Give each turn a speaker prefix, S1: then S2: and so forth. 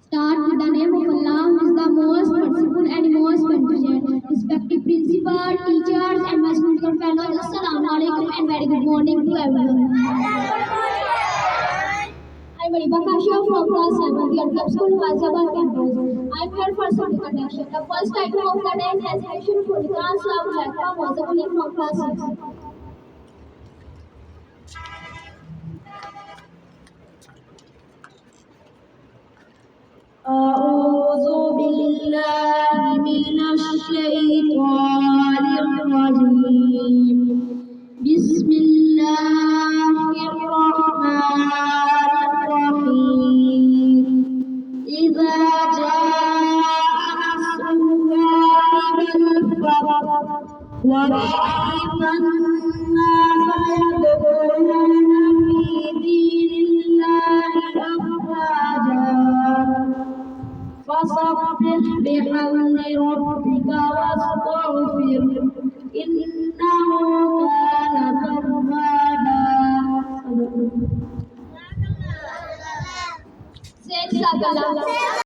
S1: Start with the name of Allah, who is the most merciful and most beneficent. Respected principal, teachers, and my school fellows, Assalamu alaikum and very good morning to everyone. I'm Mariba Kashia from class 7, the Arab School, Wazabal campus. I'm here for some connection. The first item of the day has mentioned for the class of Lakpa Wazabali from class 6. أعوذ بالله من الشيطان الرجيم بسم الله الرحمن الرحيم إذا جاء نصر الله والفتح ورأيت الناس يدخلون في دين الله أفواجا فسبح بحمد ربك واستغفر إنه كان توابا.